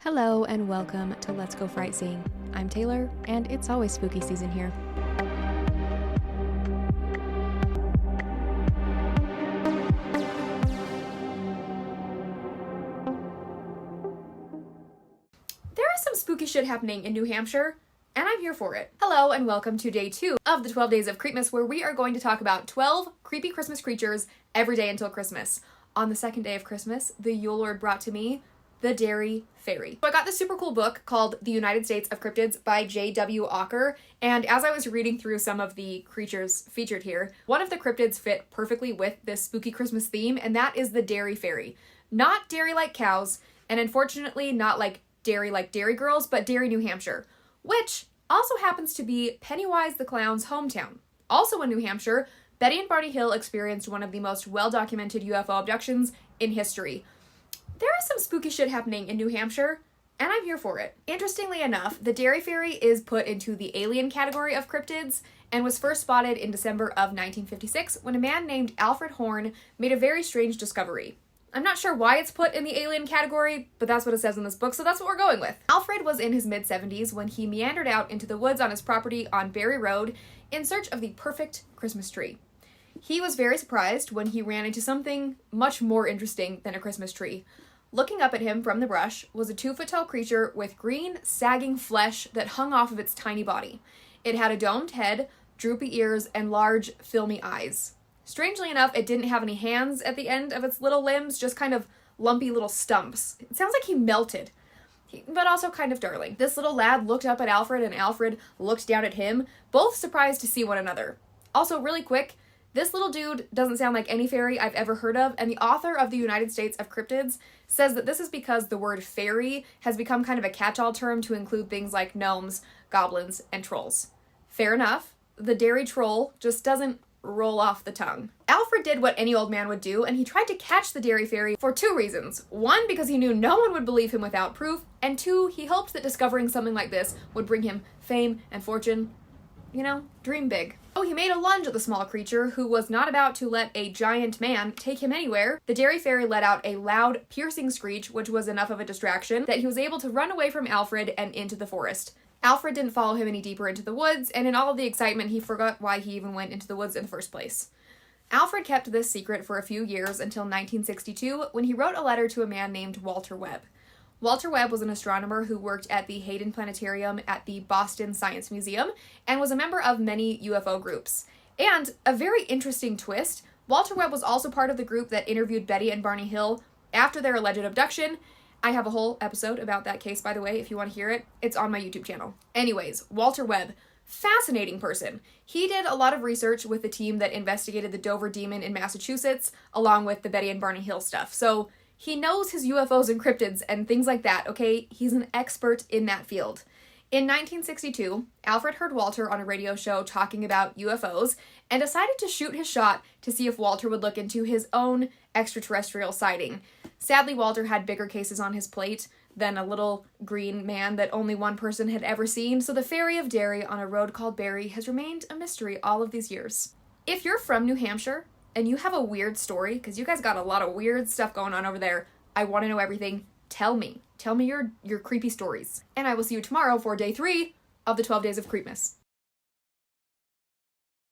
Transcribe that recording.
Hello and welcome to Let's Go Fright Seeing. I'm Taylor, and it's always spooky season here. There is some spooky shit happening in New Hampshire, and I'm here for it. Hello and welcome to day 2 of the 12 Days of Creepmas, where we are going to talk about 12 creepy Christmas creatures every day until Christmas. On the second day of Christmas, the Yule Lord brought to me the Derry Fairy. So I got this super cool book called The United States of Cryptids by J.W. Ocker, and as I was reading through some of the creatures featured here, one of the cryptids fit perfectly with this spooky Christmas theme, and that is the Derry Fairy. Not dairy like cows, and unfortunately not like dairy girls, but Derry, New Hampshire, which also happens to be Pennywise the Clown's hometown. Also in New Hampshire, Betty and Barney Hill experienced one of the most well-documented UFO abductions in history. There is some spooky shit happening in New Hampshire, and I'm here for it. Interestingly enough, the Derry Fairy is put into the alien category of cryptids and was first spotted in December of 1956 when a man named Alfred Horn made a very strange discovery. I'm not sure why it's put in the alien category, but that's what it says in this book, so that's what we're going with. Alfred was in his mid-70s when he meandered out into the woods on his property on Berry Road in search of the perfect Christmas tree. He was very surprised when he ran into something much more interesting than a Christmas tree. Looking up at him from the brush was a 2-foot-tall creature with green, sagging flesh that hung off of its tiny body. It had a domed head, droopy ears, and large, filmy eyes. Strangely enough, it didn't have any hands at the end of its little limbs, just kind of lumpy little stumps. It sounds like he melted, but also kind of darling. This little lad looked up at Alfred, and Alfred looked down at him, both surprised to see one another. Also, really quick, this little dude doesn't sound like any fairy I've ever heard of, and the author of The United States of Cryptids says that this is because the word fairy has become kind of a catch-all term to include things like gnomes, goblins, and trolls. Fair enough. The Derry troll just doesn't roll off the tongue. Alfred did what any old man would do, and he tried to catch the Derry Fairy for 2 reasons. 1, because he knew no one would believe him without proof, and 2, he hoped that discovering something like this would bring him fame and fortune. You know, dream big. Oh, he made a lunge at the small creature, who was not about to let a giant man take him anywhere. The Derry Fairy let out a loud, piercing screech, which was enough of a distraction that he was able to run away from Alfred and into the forest. Alfred didn't follow him any deeper into the woods, and in all of the excitement, he forgot why he even went into the woods in the first place. Alfred kept this secret for a few years until 1962, when he wrote a letter to a man named Walter Webb. Walter Webb was an astronomer who worked at the Hayden Planetarium at the Boston Science Museum and was a member of many UFO groups. And a very interesting twist, Walter Webb was also part of the group that interviewed Betty and Barney Hill after their alleged abduction. I have a whole episode about that case, by the way, if you want to hear it. It's on my YouTube channel. Anyways, Walter Webb, fascinating person. He did a lot of research with the team that investigated the Dover Demon in Massachusetts, along with the Betty and Barney Hill stuff. So he knows his UFOs and cryptids and things like that, okay? He's an expert in that field. In 1962, Alfred heard Walter on a radio show talking about UFOs and decided to shoot his shot to see if Walter would look into his own extraterrestrial sighting. Sadly, Walter had bigger cases on his plate than a little green man that only one person had ever seen, so the Fairy of Derry on a road called Berry has remained a mystery all of these years. If you're from New Hampshire and you have a weird story, because you guys got a lot of weird stuff going on over there, I want to know everything. Tell me. Tell me your creepy stories. And I will see you tomorrow for day 3 of the 12 Days of Creepmas.